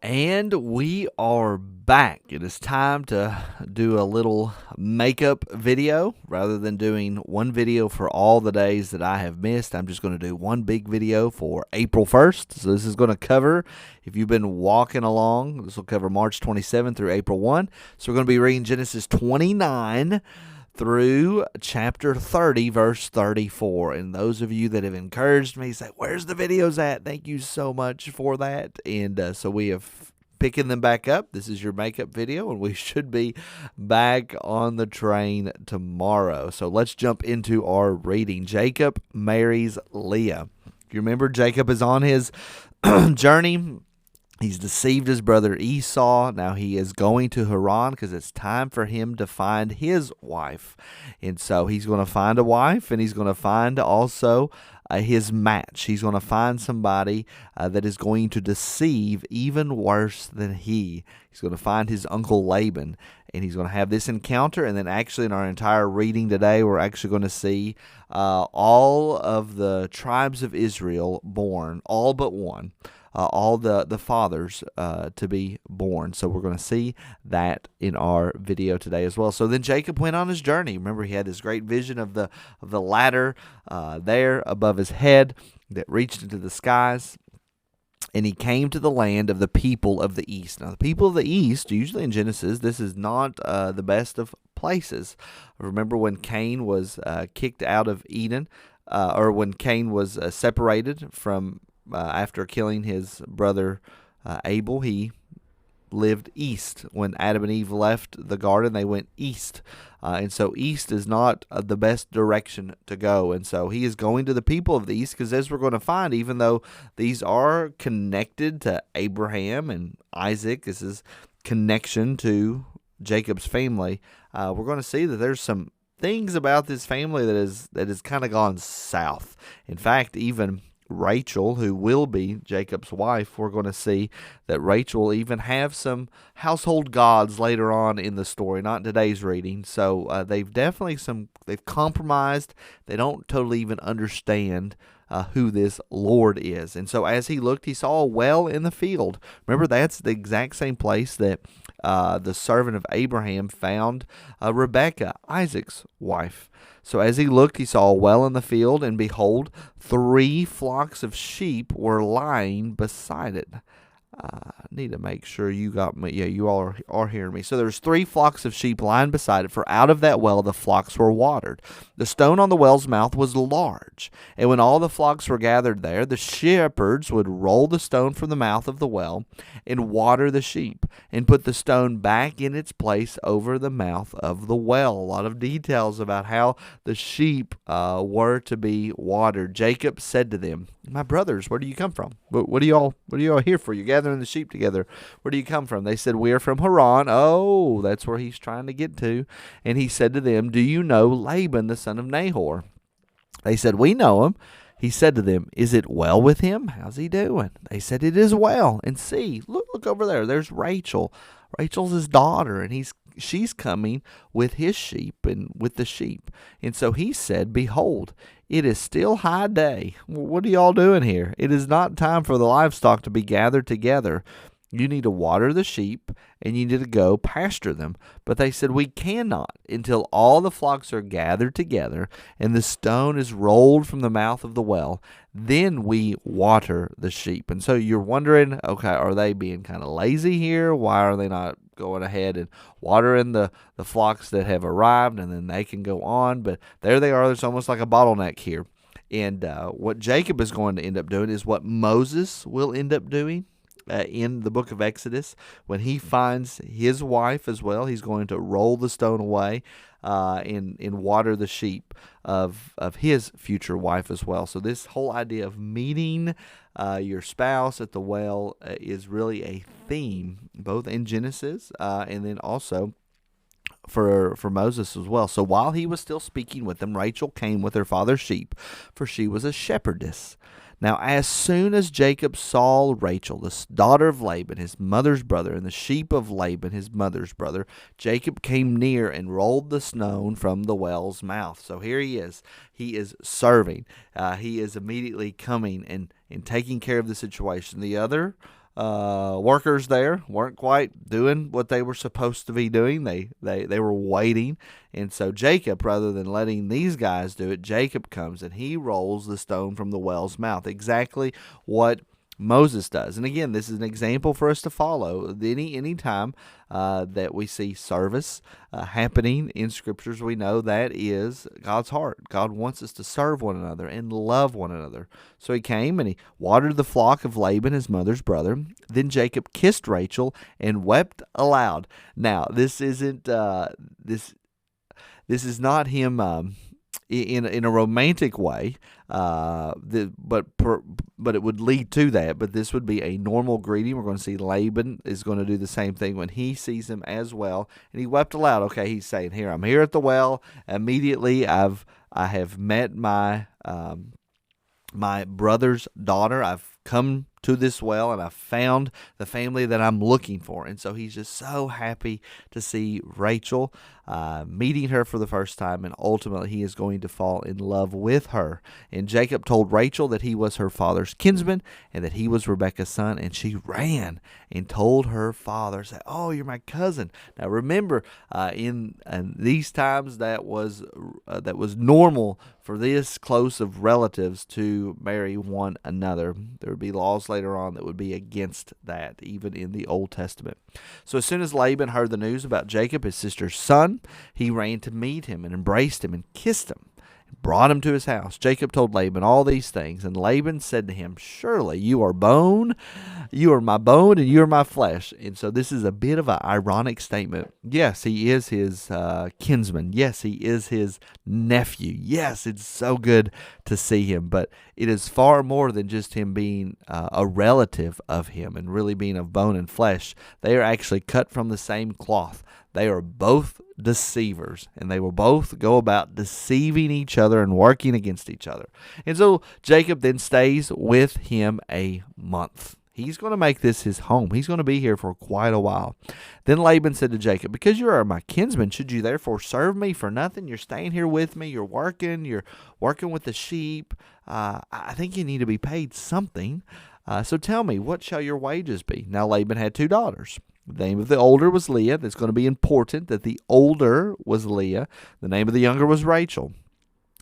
And we are back. It is time to do a little makeup video. Rather than doing one video for all the days that I have missed, I'm just going to do one big video for April 1st. So this is going to cover, if you've been walking along, this will cover March 27th through April 1. So we're going to be reading Genesis 29 through chapter 30, verse 34. And those of you that have encouraged me, say, where's the videos at? Thank you so much for that. And so we have picking them back up. This is your makeup video, and we should be back on the train tomorrow. So let's jump into our reading. Jacob marries Leah. You remember Jacob is on his journey. He's deceived his brother Esau. Now he is going to Haran because it's time for him to find his wife. And so he's going to find a wife, and he's going to find also his match. He's going to find somebody that is going to deceive even worse than he. He's going to find his uncle Laban, and he's going to have this encounter. And then actually in our entire reading today, we're actually going to see all of the tribes of Israel born, all but one. All the fathers to be born. So we're going to see that in our video today as well. So then Jacob went on his journey. Remember, he had this great vision of the ladder there above his head that reached into the skies. And he came to the land of the people of the east. Now, the people of the east, usually in Genesis, this is not the best of places. Remember when Cain was kicked out of Eden, or when Cain was separated from after killing his brother Abel, he lived east. When Adam and Eve left the garden, they went east. And so east is not the best direction to go. And so he is going to the people of the east because, as we're going to find, even though these are connected to Abraham and Isaac, this is connection to Jacob's family, we're going to see that there's some things about this family that is kind of gone south. In fact, even Rachel, who will be Jacob's wife, we're going to see that Rachel will even have some household gods later on in the story, not in today's reading. So they've compromised. They don't totally even understand who this Lord is. And so as he looked, he saw a well in the field. Remember, that's the exact same place that the servant of Abraham found Rebekah, Isaac's wife. So as he looked, he saw a well in the field, and behold, 3 flocks of sheep were lying beside it. I need to make sure you got me. Yeah, you all are hearing me. So there's 3 flocks of sheep lying beside it, for out of that well the flocks were watered. The stone on the well's mouth was large, and when all the flocks were gathered there, the shepherds would roll the stone from the mouth of the well and water the sheep, and put the stone back in its place over the mouth of the well. A lot of details about how the sheep were to be watered. Jacob said to them, "My brothers, where do you come from? What are you all here for? You're gathering the sheep together. Where do you come from?" They said, "We are from Haran." Oh, that's where he's trying to get to. And he said to them, "Do you know Laban, the son of Nahor?" They said, "We know him." He said to them, "Is it well with him? How's he doing?" They said, "It is well. And see, look over there. There's Rachel. Rachel's his daughter, and she's coming with his sheep and with the sheep." And so he said, "Behold, it is still high day. What are y'all doing here? It is not time for the livestock to be gathered together. You need to water the sheep, and you need to go pasture them." But they said, "We cannot until all the flocks are gathered together, and the stone is rolled from the mouth of the well. Then we water the sheep." And so you're wondering, okay, are they being kind of lazy here? Why are they not going ahead and watering the flocks that have arrived, and then they can go on? But there they are. There's almost like a bottleneck here. And what Jacob is going to end up doing is what Moses will end up doing in the book of Exodus. When he finds his wife as well, he's going to roll the stone away and water the sheep of his future wife as well. So this whole idea of meeting your spouse at the well is really a theme, both in Genesis and then also for Moses as well. So while he was still speaking with them, Rachel came with her father's sheep, for she was a shepherdess. Now, as soon as Jacob saw Rachel, the daughter of Laban, his mother's brother, and the sheep of Laban, his mother's brother, Jacob came near and rolled the stone from the well's mouth. So here he is. He is serving. He is immediately coming and taking care of the situation. The other workers there weren't quite doing what they were supposed to be doing. They were waiting. And so Jacob, rather than letting these guys do it, Jacob comes and he rolls the stone from the well's mouth. Exactly what Moses does. And again, this is an example for us to follow. Any time that we see service happening in scriptures, we know that is God's heart. God wants us to serve one another and love one another. So he came and he watered the flock of Laban, his mother's brother. Then Jacob kissed Rachel and wept aloud. Now, this isn't this is not him in a romantic way, but it would lead to that. But this would be a normal greeting. We're going to see Laban is going to do the same thing when he sees him as well. And he wept aloud. Okay, he's saying, "Here, I'm here at the well. Immediately, I have met my my brother's daughter. I've come to this well and I found the family that I'm looking for." And so he's just so happy to see Rachel, meeting her for the first time, and ultimately he is going to fall in love with her. And Jacob told Rachel that he was her father's kinsman and that he was Rebekah's son, and she ran and told her father, say, "Oh, you're my cousin." Now remember, in these times that was normal for this close of relatives to marry one another. There would be laws later on that would be against that, even in the Old Testament. So as soon as Laban heard the news about Jacob, his sister's son, he ran to meet him and embraced him and kissed him, and brought him to his house. Jacob told Laban all these things, and Laban said to him, "Surely you are my bone, and you are my flesh." And so this is a bit of an ironic statement. Yes, he is his kinsman. Yes, he is his nephew. Yes, it's so good to see him, but it is far more than just him being a relative of him and really being of bone and flesh. They are actually cut from the same cloth. They are both deceivers, and they will both go about deceiving each other and working against each other. And so Jacob then stays with him a month. He's going to make this his home. He's going to be here for quite a while. Then Laban said to Jacob, "Because you are my kinsman, should you therefore serve me for nothing? You're staying here with me. You're working with the sheep. I think you need to be paid something. So tell me, what shall your wages be?" Now Laban had 2 daughters. The name of the older was Leah. That's going to be important that the older was Leah. The name of the younger was Rachel.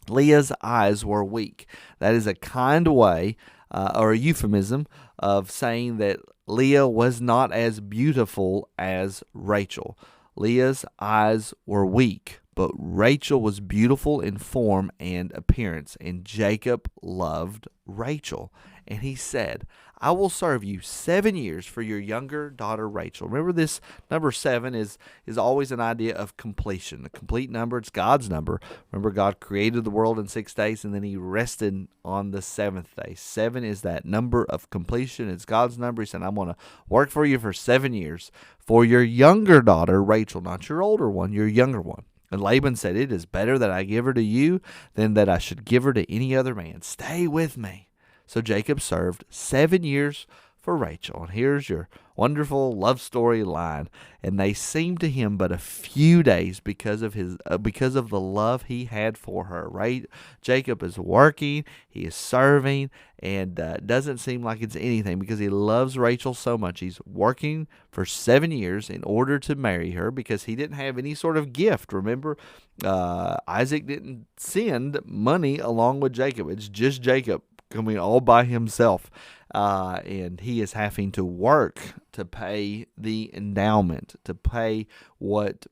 Leah's eyes were weak. That is a kind way or a euphemism of saying that Leah was not as beautiful as Rachel. Leah's eyes were weak, but Rachel was beautiful in form and appearance, and Jacob loved Rachel. And he said, "I will serve you 7 years for your younger daughter Rachel." Remember, this number 7 is always an idea of completion. A complete number, it's God's number. Remember, God created the world in 6 days, and then he rested on the 7th day. 7 is that number of completion. It's God's number. He said, "I'm going to work for you for 7 years for your younger daughter Rachel," not your older one, your younger one. And Laban said, "It is better that I give her to you than that I should give her to any other man. Stay with me." So Jacob served 7 years for Rachel. And here's your wonderful love story line. "And they seemed to him but a few days because of the love he had for her." Right? Jacob is working, he is serving, and it doesn't seem like it's anything because he loves Rachel so much. He's working for 7 years in order to marry her because he didn't have any sort of gift. Remember, Isaac didn't send money along with Jacob. It's just Jacob coming all by himself, and he is having to work to pay the endowment, to pay what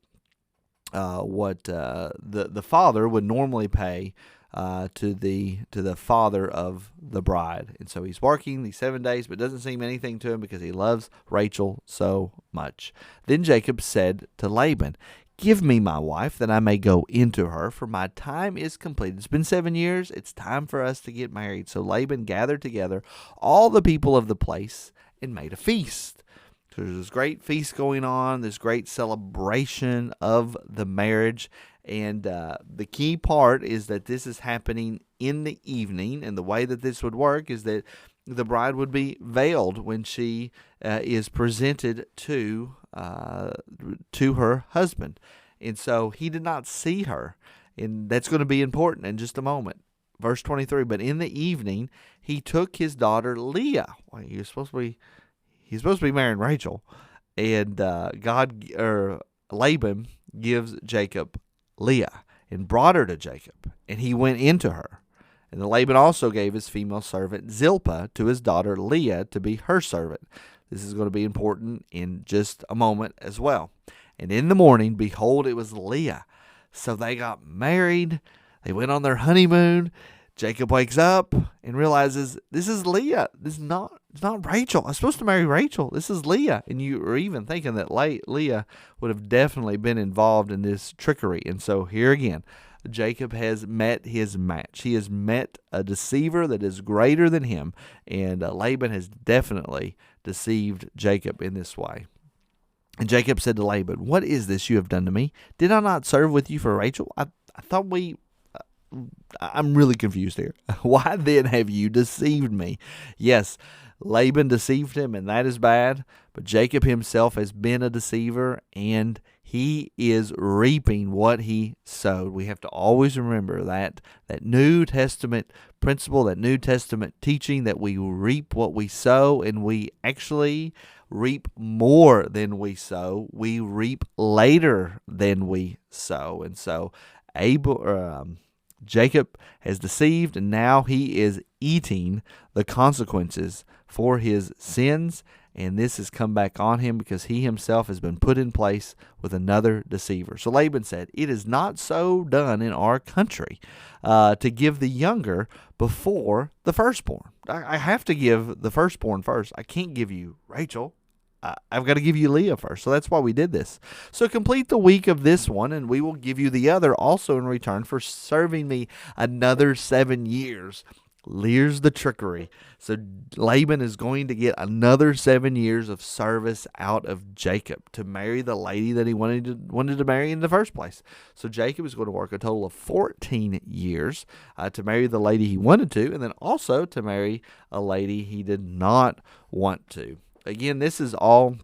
the father would normally pay to the father of the bride. And so he's working these 7 days, but it doesn't seem anything to him because he loves Rachel so much. Then Jacob said to Laban, "Give me my wife, that I may go into her, for my time is complete." It's been 7 years. It's time for us to get married. So Laban gathered together all the people of the place and made a feast. So there's this great feast going on, this great celebration of the marriage. And the key part is that this is happening in the evening. And the way that this would work is that the bride would be veiled when she is presented to her husband. And so he did not see her. And that's going to be important in just a moment. Verse 23, "But in the evening he took his daughter Leah." Well, he He's supposed to be marrying Rachel, and Laban gives Jacob Leah and brought her to Jacob, and he went into her. And then Laban also gave his female servant Zilpah to his daughter Leah to be her servant. This is going to be important in just a moment as well. And in the morning, behold, it was Leah. So they got married. They went on their honeymoon. Jacob wakes up and realizes this is Leah. It's not Rachel. I'm supposed to marry Rachel. This is Leah. And you are even thinking that Leah would have definitely been involved in this trickery. And so here again, Jacob has met his match. He has met a deceiver that is greater than him. And Laban has definitely deceived Jacob in this way. And Jacob said to Laban, "What is this you have done to me? Did I not serve with you for Rachel? I thought I'm really confused here. Why then have you deceived me?" Yes, Laban deceived him, and that is bad. But Jacob himself has been a deceiver, and he is reaping what he sowed. We have to always remember that New Testament principle, that New Testament teaching, that we reap what we sow, and we actually reap more than we sow. We reap later than we sow. And so Jacob has deceived, and now he is eating the consequences for his sins, and this has come back on him because he himself has been put in place with another deceiver. So Laban said, "It is not so done in our country to give the younger before the firstborn." I have to give the firstborn first. I can't give you Rachel. I've got to give you Leah first. So that's why we did this. So complete the week of this one, and we will give you the other also in return for serving me another 7 years. Here's the trickery. So Laban is going to get another 7 years of service out of Jacob to marry the lady that he wanted to marry in the first place. So Jacob is going to work a total of 14 years to marry the lady he wanted to, and then also to marry a lady he did not want to. Again, this is all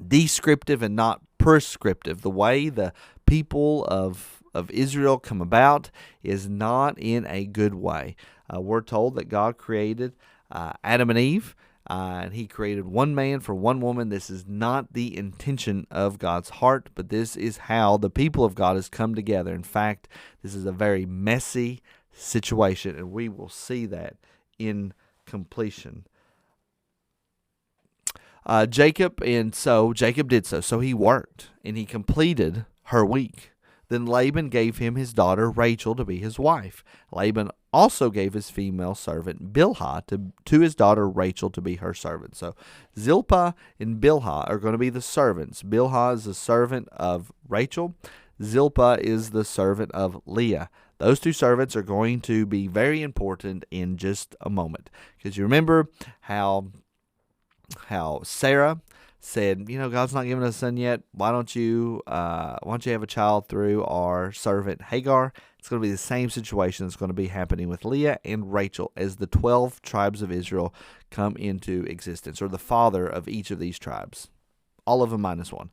descriptive and not prescriptive. The way the people of Israel come about is not in a good way. We're told that God created Adam and Eve, and he created one man for one woman. This is not the intention of God's heart, but this is how the people of God has come together. In fact, this is a very messy situation, and we will see that in completion. Jacob did so. So he worked, and he completed her week. Then Laban gave him his daughter Rachel to be his wife. Laban also gave his female servant Bilhah to his daughter Rachel to be her servant. So Zilpah and Bilhah are going to be the servants. Bilhah is the servant of Rachel. Zilpah is the servant of Leah. Those two servants are going to be very important in just a moment. Because you remember how Sarah said, God's not giving us a son yet. Why don't you have a child through our servant Hagar? It's going to be the same situation that's going to be happening with Leah and Rachel as the 12 tribes of Israel come into existence, or the father of each of these tribes. All of them minus one.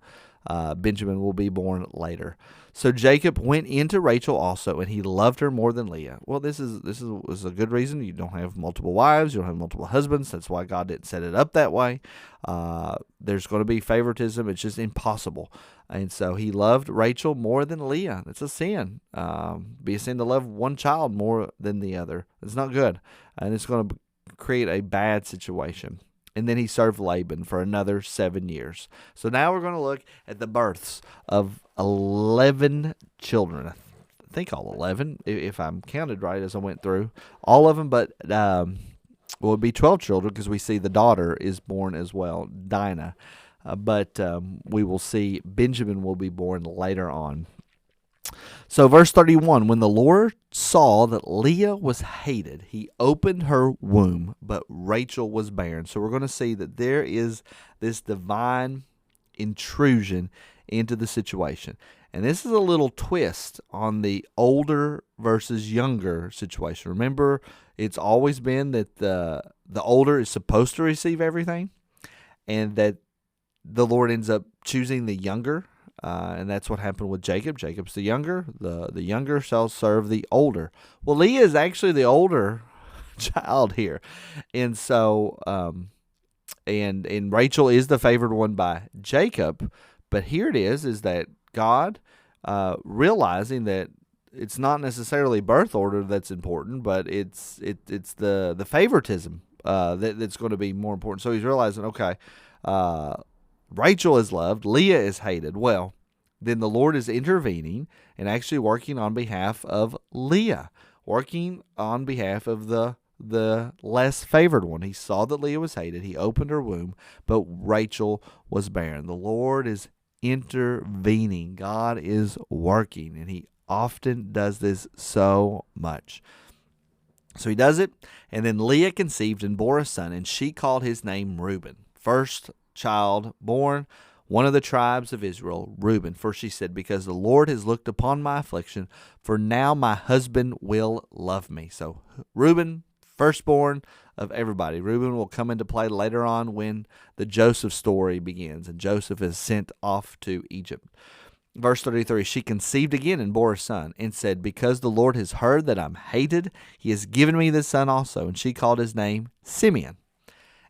Benjamin will be born later. So Jacob went into Rachel also, and he loved her more than Leah. Well, this was a good reason. You don't have multiple wives. You don't have multiple husbands. That's why God didn't set it up that way. There's going to be favoritism. It's just impossible. And so he loved Rachel more than Leah. It's a sin. Be a sin to love one child more than the other. It's not good. And it's going to create a bad situation. And then he served Laban for another 7 years. So now we're going to look at the births of 11 children. I think all 11, if I'm counted right as I went through. All of them, but it would be 12 children because we see the daughter is born as well, Dinah. But we will see Benjamin will be born later on. So verse 31, when the Lord saw that Leah was hated, he opened her womb, but Rachel was barren. So we're going to see that there is this divine intrusion into the situation. And this is a little twist on the older versus younger situation. Remember, it's always been that the older is supposed to receive everything, and that the Lord ends up choosing the younger. And that's what happened with Jacob. Jacob's the younger. The younger shall serve the older. Well, Leah is actually the older child here. And so and Rachel is the favored one by Jacob. But here it is that God, realizing that it's not necessarily birth order that's important, but it's the favoritism that's going to be more important. So he's realizing, okay, Rachel is loved, Leah is hated. Well, then the Lord is intervening and actually working on behalf of Leah, working on behalf of the less favored one. He saw that Leah was hated. He opened her womb, but Rachel was barren. The Lord is intervening. God is working, and he often does this so much. So he does it, and then Leah conceived and bore a son, and she called his name Reuben. First child born, one of the tribes of Israel, Reuben. For she said, because the Lord has looked upon my affliction, for now my husband will love me. So Reuben, firstborn of everybody. Reuben will come into play later on when the Joseph story begins, and Joseph is sent off to Egypt. Verse 33, she conceived again and bore a son, and said, because the Lord has heard that I'm hated, he has given me this son also. And she called his name Simeon.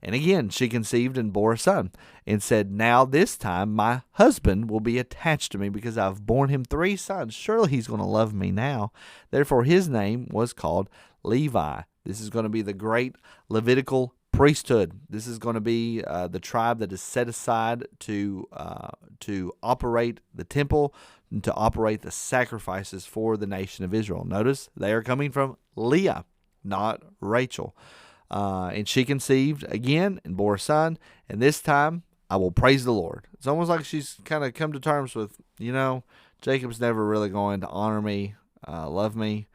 And again, she conceived and bore a son, and said, now this time my husband will be attached to me, because I've borne him 3 sons. Surely he's going to love me now. Therefore his name was called Levi. This is going to be the great Levitical priesthood. This is going to be the tribe that is set aside to operate the temple and to operate the sacrifices for the nation of Israel. Notice they are coming from Leah, not Rachel. And she conceived again and bore a son, and this time I will praise the Lord. It's almost like she's kind of come to terms with, Jacob's never really going to honor me, love me.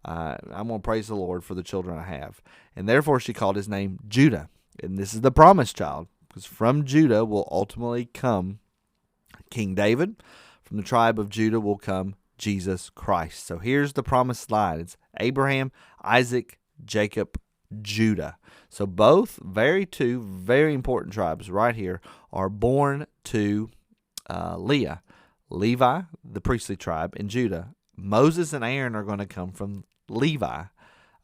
I'm going to praise the Lord for the children I have. And therefore she called his name Judah. And this is the promised child, because from Judah will ultimately come King David. From the tribe of Judah will come Jesus Christ. So here's the promised line. It's Abraham, Isaac, Jacob, Judah. So both two very important tribes right here are born to Leah. Levi, the priestly tribe, and Judah. Moses and Aaron are going to come from Levi.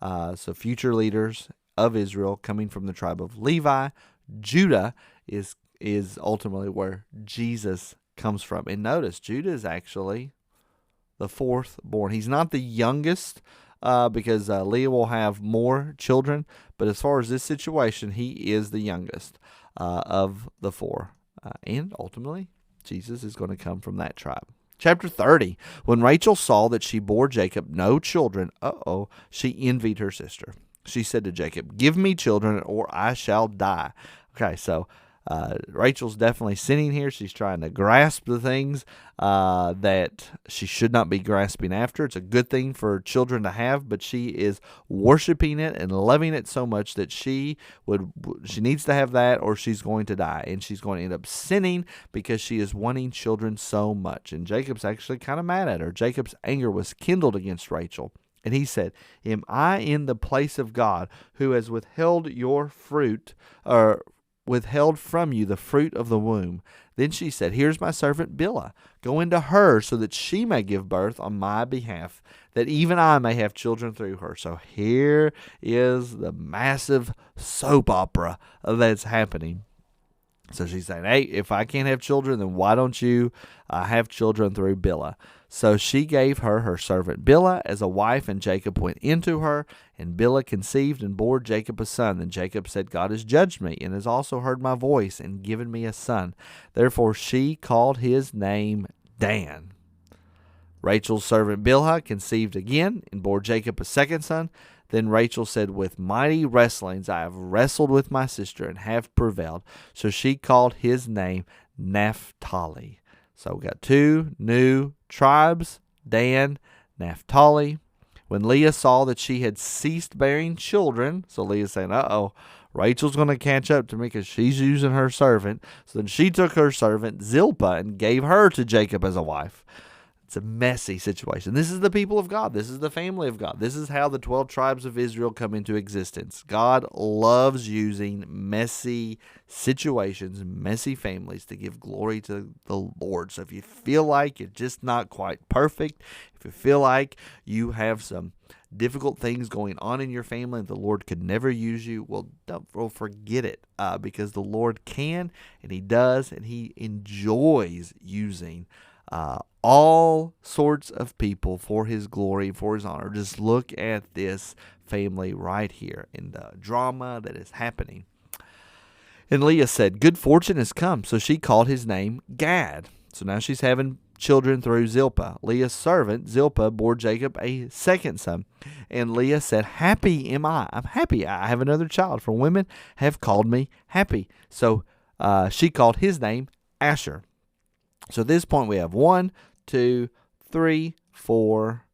So future leaders of Israel coming from the tribe of Levi. Judah is ultimately where Jesus comes from. And notice, Judah is actually the 4th born. He's not the youngest, because Leah will have more children. But as far as this situation, he is the youngest of the 4. And ultimately, Jesus is going to come from that tribe. Chapter 30, when Rachel saw that she bore Jacob no children, she envied her sister. She said to Jacob, give me children or I shall die. Okay, so Rachel's definitely sinning here. She's trying to grasp the things that she should not be grasping after. It's a good thing for children to have, but she is worshiping it and loving it so much that she needs to have that or she's going to die. And she's going to end up sinning because she is wanting children so much. And Jacob's actually kind of mad at her. Jacob's anger was kindled against Rachel. And he said, am I in the place of God, who has withheld your fruit, or withheld from you the fruit of the womb? Then she said, here's my servant Bilhah. Go into her so that she may give birth on my behalf, that even I may have children through her. So here is the massive soap opera that's happening. So she's saying, hey, if I can't have children, then why don't you have children through Bilhah? So she gave her servant Bilhah as a wife, and Jacob went into her, and Bilhah conceived and bore Jacob a son. Then Jacob said, God has judged me, and has also heard my voice, and given me a son. Therefore she called his name Dan. Rachel's servant Bilhah conceived again, and bore Jacob a second son. Then Rachel said, with mighty wrestlings I have wrestled with my sister, and have prevailed. So she called his name Naphtali. So we got 2 new tribes, Dan, Naphtali. When Leah saw that she had ceased bearing children, so Leah's saying, Rachel's going to catch up to me because she's using her servant. So then she took her servant Zilpah and gave her to Jacob as a wife. It's a messy situation. This is the people of God. This is the family of God. This is how the 12 tribes of Israel come into existence. God loves using messy situations, messy families to give glory to the Lord. So if you feel like you're just not quite perfect, if you feel like you have some difficult things going on in your family, and the Lord could never use you, well, forget it, because the Lord can, and He does, and He enjoys using all sorts of people for His glory, for His honor. Just look at this family right here in the drama that is happening. And Leah said, good fortune has come. So she called his name Gad. So now she's having children through Zilpah. Leah's servant, Zilpah, bore Jacob a second son. And Leah said, happy am I. I'm happy. I have another child, for women have called me happy. So she called his name Asher. So at this point we have 1, 2, 3, 4,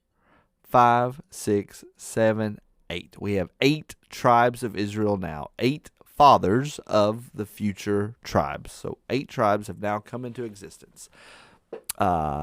5, 6, 7, 8. We have 8 tribes of Israel now. 8 fathers of the future tribes. So 8 tribes have now come into existence.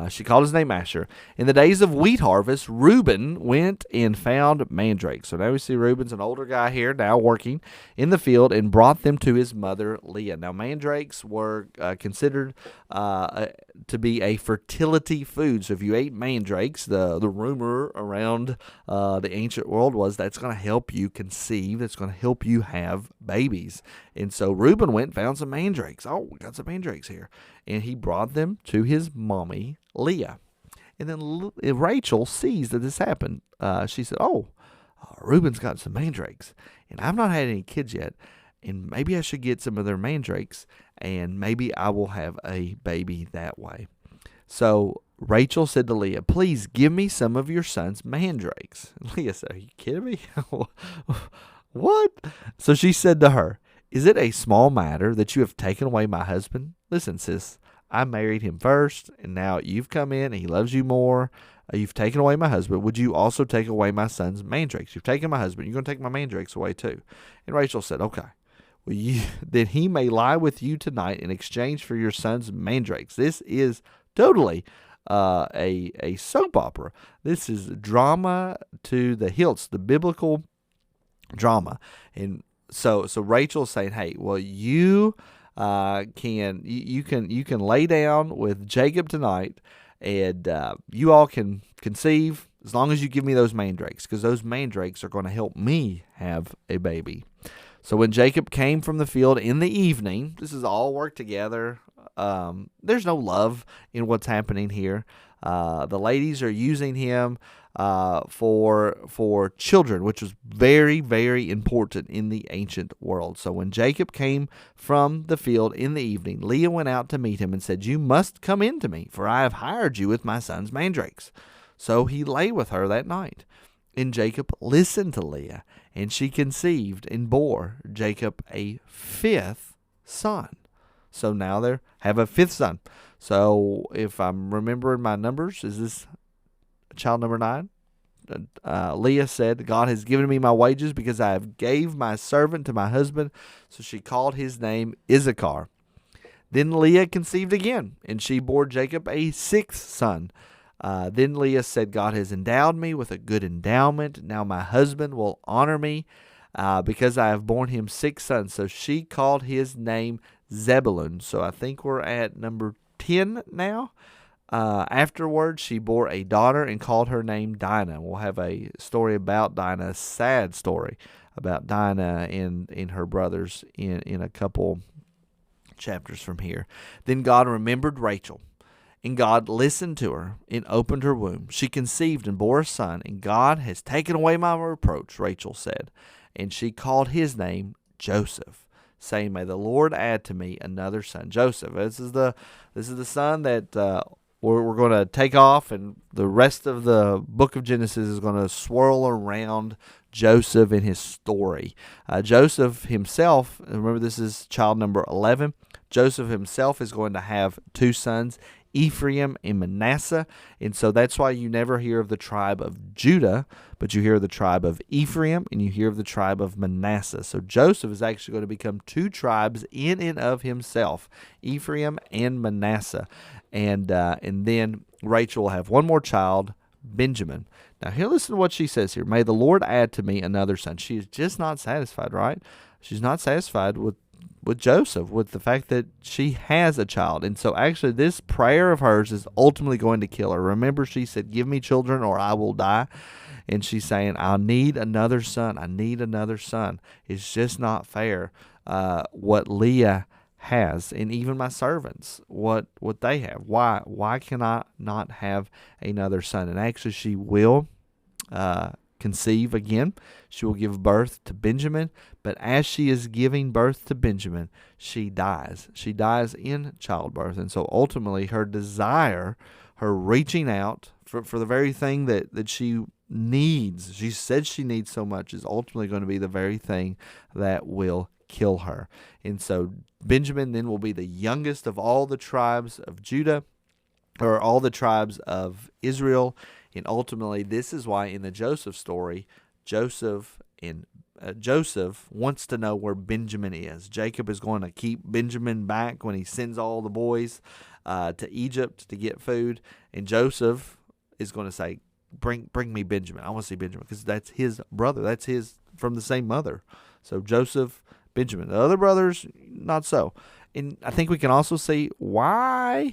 She called his name Asher. In the days of wheat harvest, Reuben went and found mandrakes. So now we see Reuben's an older guy here, now working in the field, and brought them to his mother Leah. Now mandrakes were considered to be a fertility food. So if you ate mandrakes, the rumor around the ancient world was that's going to help you conceive. That's going to help you have babies. And so Reuben went and found some mandrakes. Oh, we got some mandrakes here. And he brought them to his mommy, Leah. And then Rachel sees that this happened. She said, Reuben's got some mandrakes, and I've not had any kids yet, and maybe I should get some of their mandrakes, and maybe I will have a baby that way. So Rachel said to Leah, please give me some of your son's mandrakes. And Leah said, are you kidding me? What? So she said to her, is it a small matter that you have taken away my husband? Listen, sis, I married him first, and now you've come in, and he loves you more. You've taken away my husband. Would you also take away my son's mandrakes? You've taken my husband. You're going to take my mandrakes away too. And Rachel said, okay. Well, then he may lie with you tonight in exchange for your son's mandrakes. This is totally a soap opera. This is drama to the hilts, the biblical drama. And so Rachel's saying, hey, well, you can lay down with Jacob tonight, and you all can conceive as long as you give me those mandrakes, because those mandrakes are going to help me have a baby. So when Jacob came from the field in the evening, this is all worked together. There's no love in what's happening here. The ladies are using him for children, which was very, very important in the ancient world. So when Jacob came from the field in the evening, Leah went out to meet him and said, you must come in to me, for I have hired you with my son's mandrakes. So he lay with her that night. And Jacob listened to Leah, and she conceived and bore Jacob a 5th son. So now they have a 5th son. So if I'm remembering my numbers, is this child number 9? Leah said, God has given me my wages because I have gave my servant to my husband. So she called his name Issachar. Then Leah conceived again, and she bore Jacob a 6th son. Then Leah said, God has endowed me with a good endowment. Now my husband will honor me because I have borne him 6 sons. So she called his name Zebulun. So I think we're at number 10 now. Afterwards, she bore a daughter and called her name Dinah. We'll have a story about Dinah, a sad story about Dinah and her brothers in a couple chapters from here. Then God remembered Rachel, and God listened to her and opened her womb. She conceived and bore a son, and God has taken away my reproach, Rachel said. And she called his name Joseph, saying, may the Lord add to me another son. Joseph, this is the son that we're going to take off, and the rest of the book of Genesis is going to swirl around Joseph and his story. Joseph himself, remember this is child number 11, Joseph himself is going to have 2 sons, Ephraim and Manasseh, and so that's why you never hear of the tribe of Judah, but you hear of the tribe of Ephraim, and you hear of the tribe of Manasseh. So Joseph is actually going to become 2 tribes in and of himself, Ephraim and Manasseh. And then Rachel will have one more child, Benjamin. Now here, listen to what she says here. May the Lord add to me another son. She is just not satisfied, right? She's not satisfied with Joseph, with the fact that she has a child. And so actually this prayer of hers is ultimately going to kill her. Remember, she said, give me children or I will die. and she's saying, I need another son. I need another son. It's just not fair what Leah has, and even my servants, what they have. Why can I not have another son? And actually, she will conceive again. She will give birth to Benjamin, but as she is giving birth to Benjamin, she dies. She dies in childbirth, and so ultimately her desire, her reaching out for the very thing that she needs, she said she needs so much, is ultimately going to be the very thing that will kill her. And so Benjamin then will be the youngest of all the tribes of Judah, or all the tribes of Israel. And ultimately, this is why in the Joseph story, Joseph wants to know where Benjamin is. Jacob is going to keep Benjamin back when he sends all the boys to Egypt to get food. And Joseph is going to say, bring me Benjamin. I want to see Benjamin, because that's his brother. That's his from the same mother. So Joseph, Benjamin. The other brothers, not so. And I think we can also see why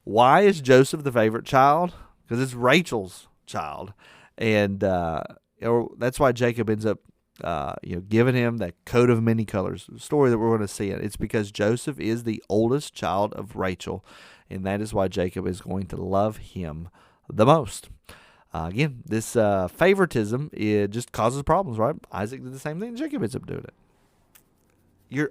is Joseph the favorite child? Because it's Rachel's child, and that's why Jacob ends up giving him that coat of many colors. The story that we're going to see it's because Joseph is the oldest child of Rachel, and that is why Jacob is going to love him the most. Again, this favoritism, it just causes problems, right? Isaac did the same thing. Jacob ends up doing it.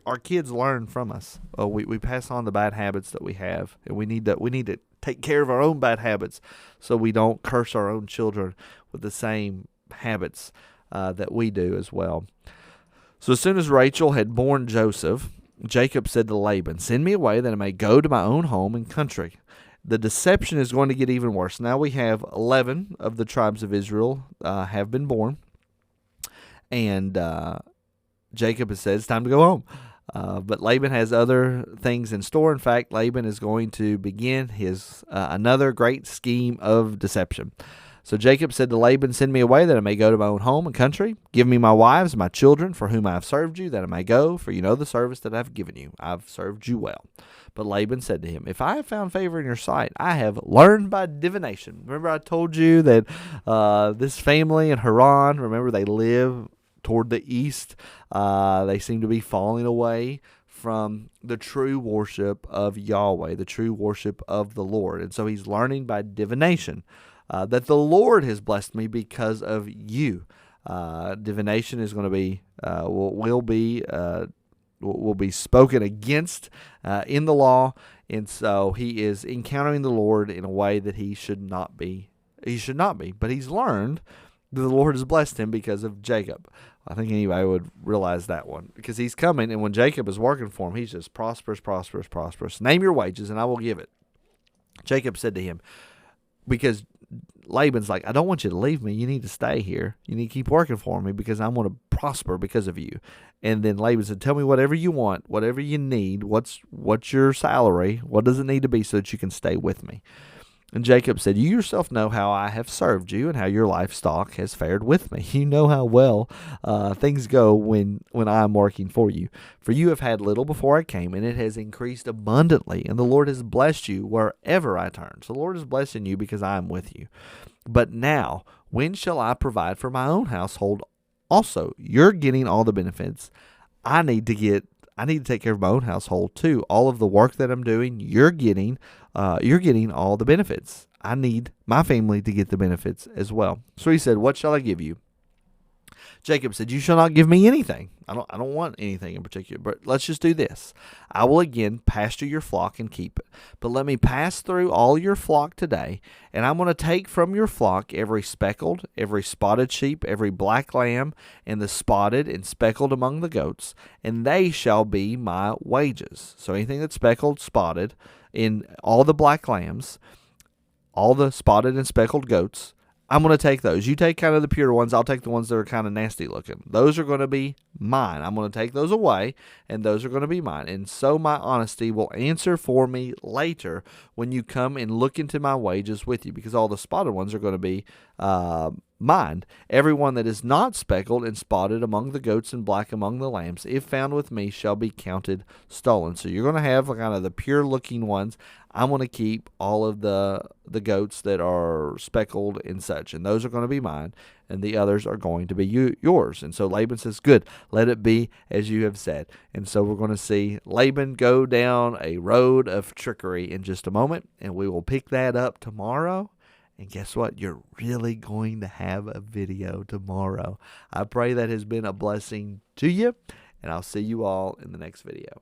Our kids learn from us. We pass on the bad habits that we have, and we need to take care of our own bad habits so we don't curse our own children with the same habits that we do as well. So as soon as Rachel had borne Joseph, Jacob said to Laban, "Send me away that I may go to my own home and country." The deception is going to get even worse. Now we have 11 of the tribes of Israel have been born, and Jacob has said it's time to go home. But Laban has other things in store. In fact, Laban is going to begin his another great scheme of deception. So Jacob said to Laban, "Send me away that I may go to my own home and country. Give me my wives, my children, for whom I have served you, that I may go, for you know the service that I have given you. I have served you well." But Laban said to him, "If I have found favor in your sight, I have learned by divination." Remember I told you that this family in Haran, remember they live toward the east. They seem to be falling away from the true worship of Yahweh, the true worship of the Lord. And so he's learning by divination that the Lord has blessed me because of you. Divination is going to be will be spoken against in the law, and so he is encountering the Lord in a way that he should not be. But he's learned that the Lord has blessed him because of Jacob. I think anybody would realize that one, because he's coming, and when Jacob is working for him, he's just prosperous. Name your wages, and I will give it. Jacob said to him, because Laban's like, I don't want you to leave me. You need to stay here. You need to keep working for me because I want to prosper because of you. And then Laban said, tell me whatever you want, whatever you need. What's your salary? What does it need to be so that you can stay with me? And Jacob said, you yourself know how I have served you and how your livestock has fared with me. You know how well things go when I am working for you. For you have had little before I came, and it has increased abundantly, and the Lord has blessed you wherever I turn. So the Lord is blessing you because I am with you. But now, when shall I provide for my own household also? You're getting all the benefits. I need to take care of my own household too. All of the work that I'm doing, you're getting all the benefits. I need my family to get the benefits as well. So he said, what shall I give you? Jacob said, you shall not give me anything. I don't want anything in particular, but let's just do this. I will again pasture your flock and keep it. But let me pass through all your flock today, and I'm going to take from your flock every speckled, every spotted sheep, every black lamb, and the spotted and speckled among the goats, and they shall be my wages. So anything that's speckled, spotted, in all the black lambs, all the spotted and speckled goats, I'm going to take those. You take kind of the pure ones. I'll take the ones that are kind of nasty looking. Those are going to be mine. I'm going to take those away, and those are going to be mine. And so my honesty will answer for me later when you come and look into my wages with you, because all the spotted ones are going to be mine. Everyone that is not speckled and spotted among the goats and black among the lambs, if found with me, shall be counted stolen. So you're going to have kind of the pure looking ones. I'm going to keep all of the goats that are speckled and such, and those are going to be mine, and the others are going to be yours. And so Laban says, good, let it be as you have said. And so we're going to see Laban go down a road of trickery in just a moment, and we will pick that up tomorrow. And guess what? You're really going to have a video tomorrow. I pray that has been a blessing to you, and I'll see you all in the next video.